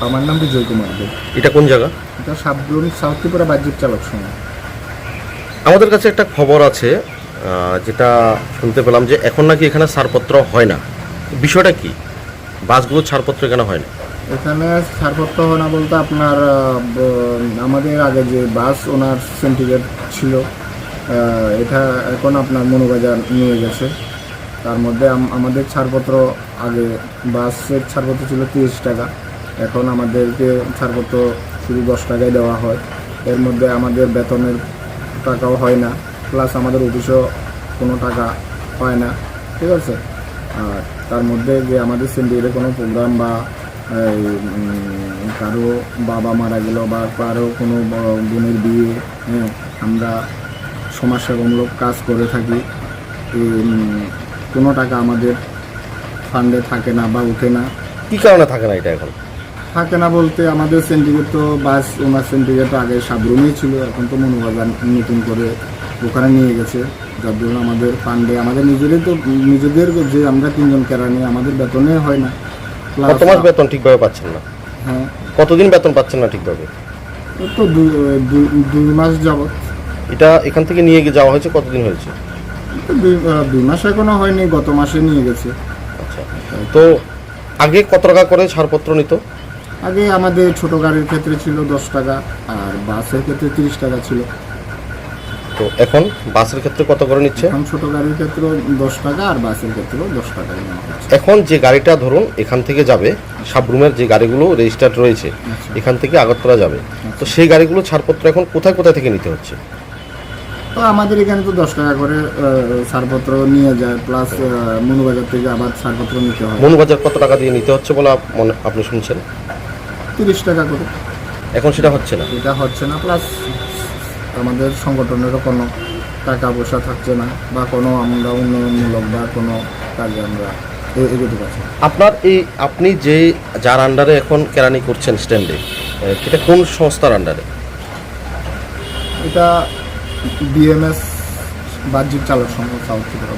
আমার নাম বিজয় কুমার দে। এটা কোন জায়গা? এটা সাবরুম সাউথ ত্রিপুরা বাহ্যিক চালক সংঘ। আমাদের কাছে একটা খবর আছে, যেটা শুনতে পেলাম যে এখন নাকি এখানে ছাড়পত্র হয় না। বিষয়টা কি? বাসগুলো ছাড়পত্র এখানে হয় না? এখানে ছাড়পত্র হয় না বলতে আপনার আমাদের আগে যে বাস ওনার সিন্ডিকেট ছিল, এটা এখন আপনার মনুবাজার নিয়ে গেছে। তার মধ্যে আমাদের ছাড়পত্র আগে বাসের ছাড়পত্র ছিল 30 টাকা, এখন আমাদেরকে ছাড়পত্র শুধু 10 টাকায় দেওয়া হয়। এর মধ্যে আমাদের বেতনের টাকাও হয় না, প্লাস আমাদের অফিসও কোনো টাকা হয় না, ঠিক আছে। আর তার মধ্যে যে আমাদের সিন্ডিকেটের কোনো প্রোগ্রাম বা কারো বাবা মারা গেল বা কারো কোনো বোনের বিয়ে, আমরা সমাজসেবামূলক কাজ করে থাকি, কোনো টাকা আমাদের ফান্ডে থাকে না বা উঠে না। কী কারণে থাকে না এটা এখন? থাকে না বলতে আমাদের সিন্ডিকেট তো বাস ওনার সিন্ডিকেট আগে সাবরুমেই ছিল, এখন তো মনুবাজার নতুন করে ওখানে নিয়ে গেছে, যার জন্য আমাদের ফান্ডে আমাদের নিজেদের যে আমরা 3 জন কেরানি আমাদের বেতনে হয় না। কত মাস বেতন ঠিকভাবে পাচ্ছেন না? হ্যাঁ, কতদিন বেতন পাচ্ছেন না ঠিকভাবে? তো 2 মাস যাবত। এটা এখান থেকে নিয়ে গিয়ে যাওয়া হয়েছে, কতদিন হয়েছে? 2 মাস এখনো হয়নি, গত মাসে নিয়ে গেছে। আচ্ছা, তো আগে কত টাকা করে ছাড়পত্র নিত? আগে আমাদের ছোট গাড়ির ক্ষেত্রে ছিল 10 টাকা, আর বাসের ক্ষেত্রে 30 টাকা ছিল। তো এখন বাসের ক্ষেত্রে কত করে নিচ্ছে? এখন ছোট গাড়ির ক্ষেত্রেও 10 টাকা আর বাসের ক্ষেত্রেও 10 টাকা নেওয়া হচ্ছে। এখন যে গাড়িটা ধরুন এখান থেকে যাবে, সাবরুমের যে গাড়িগুলো রেজিস্টার্ড রয়েছে আচ্ছা। এখান থেকে আগরতলা যাবে, তো সেই গাড়িগুলো ছাড়পত্র এখন কোথায় কোথায় থেকে নিতে হচ্ছে? তো আমাদের এখানে তো 10 টাকা করে ছাড়পত্র নিয়ে যায়, প্লাস মনুবাজার থেকে আবার ছাড়পত্র নিতে হয়। মনুবাজার কত টাকা দিয়ে নিতে হচ্ছে বলে আপনি শুনছেন? 30 টাকা করে। এখন সেটা হচ্ছে না? এটা হচ্ছে না, প্লাস আমাদের সংগঠনেরও কোনো টাকা পয়সা থাকছে না, বা কোনো আমরা উন্নয়নমূলক বা কোনো কাজে আমরা এগোতে পারছি না। আপনি যার আন্ডারে এখন কেরানি করছেন স্ট্যান্ডে, এটা কোন সংস্থার আন্ডারে? এটা বিএমএস বাহ্যিক চালক সংঘ সাউথ ত্রিপুরা।